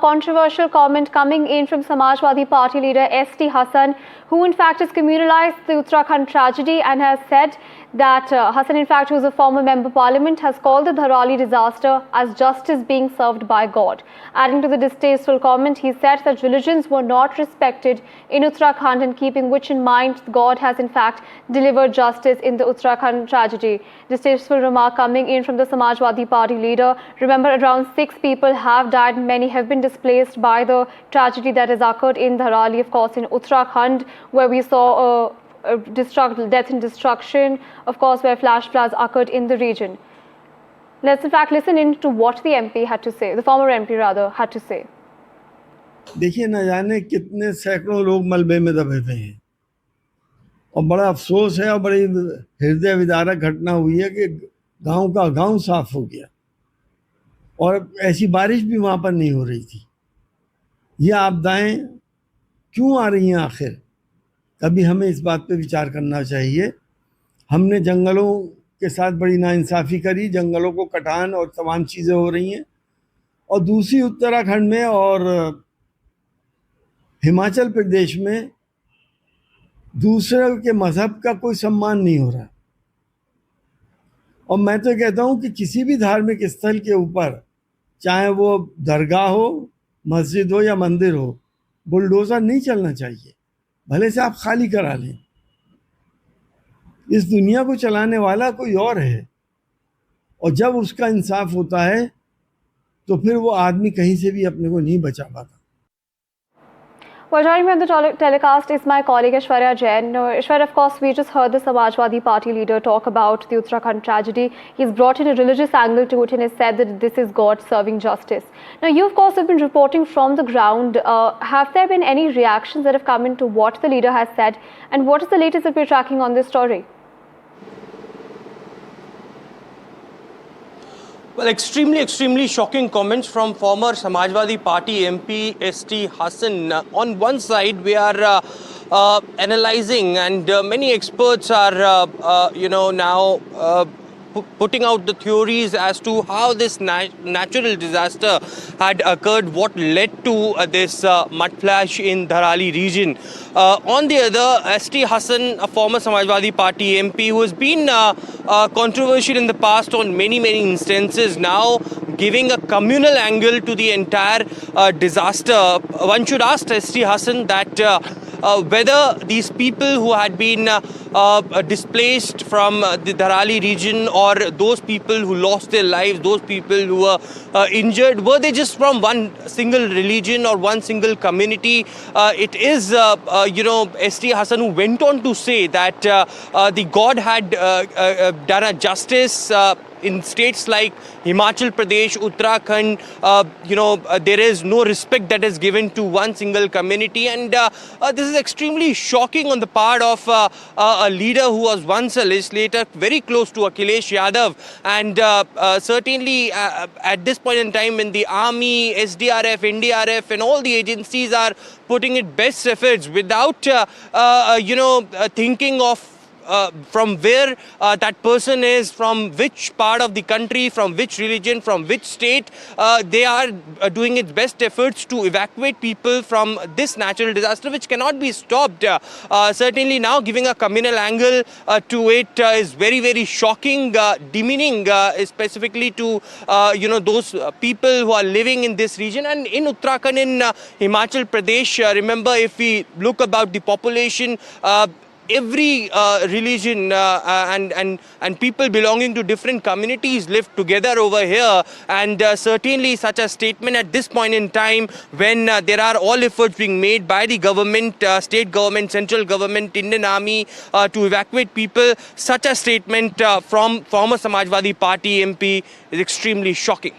Controversial comment coming in from Samajwadi Party leader S.T. Hassan, who in fact has communalized the Uttarakhand tragedy and has said that Hassan, in fact, who is a former member of parliament, has called the Dharali disaster as justice being served by God. Adding to the distasteful comment, he said that religions were not respected in Uttarakhand, and keeping which in mind, God has in fact delivered justice in the Uttarakhand tragedy. Distasteful remark coming in from the Samajwadi Party leader. Remember, around 6 people have died, many have been displaced by the tragedy that has occurred in Dharali, of course, in Uttarakhand, where we saw death and destruction, of course, where flash floods occurred in the region. Let's in fact listen in to what the MP had to say, the former MP rather, had to say. देखिए, न जाने कितने सैकड़ों लोग मलबे में दबे हुए हैं और बड़ा अफसोस है और बड़ी हृदय विदारक घटना हुई है कि गांव का गांव साफ हो गया और ऐसी बारिश भी वहां पर नहीं हो रही थी। ये आपदाएं क्यों आ रही हैं आखिर? कभी हमें इस बात पे विचार करना चाहिए। हमने जंगलों के साथ बड़ी नाइंसाफ़ी करी, जंगलों को कटान और तमाम चीज़ें हो रही हैं, और दूसरी उत्तराखंड में और हिमाचल प्रदेश में दूसरे के मज़हब का कोई सम्मान नहीं हो रहा। और मैं तो कहता हूँ कि किसी भी धार्मिक स्थल के ऊपर, चाहे वो दरगाह हो, मस्जिद हो या मंदिर हो, बुलडोज़र नहीं चलना चाहिए, भले से आप खाली करा लें। इस दुनिया को चलाने वाला कोई और है, और जब उसका इंसाफ होता है तो फिर वो आदमी कहीं से भी अपने को नहीं बचा पाता। Well, joining me on the telecast is my colleague Aishwarya Jain. Aishwarya, of course, we just heard the Samajwadi Party leader talk about the Uttarakhand tragedy. He's brought in a religious angle to it and has said that this is God serving justice. Now, you, of course, have been reporting from the ground. Have there been any reactions that have come into what the leader has said? And what is the latest that we're tracking on this story? Well, extremely shocking comments from former Samajwadi Party MP S.T. Hassan. On one side, we are analyzing, and many experts are, now putting out the theories as to how this natural disaster had occurred, what led to this mud flash in Dharali region. On the other, S.T. Hassan, a former Samajwadi Party MP who has been controversial in the past on many instances, now giving a communal angle to the entire disaster. One should ask S.T. Hassan that whether these people who had been displaced from the Dharali region, or those people who lost their lives, those people who were injured, were they just from one single religion or one single community? It is, S.T. Hassan who went on to say that the God had done a justice in states like Himachal Pradesh, Uttarakhand. There is no respect that is given to one single community, and this is extremely shocking on the part of a leader who was once a legislator very close to Akhilesh Yadav, and certainly at this point in time, when the army, SDRF, NDRF and all the agencies are putting its best efforts without thinking of from where that person is, from which part of the country, from which religion, from which state, they are doing its best efforts to evacuate people from this natural disaster, which cannot be stopped. Certainly now giving a communal angle to it is very shocking, demeaning specifically to those people who are living in this region. And in Uttarakhand, in Himachal Pradesh, remember, if we look about the population, every religion and people belonging to different communities live together over here, and certainly such a statement at this point in time, when there are all efforts being made by the government, state government, central government, Indian Army to evacuate people, such a statement from former Samajwadi Party MP is extremely shocking.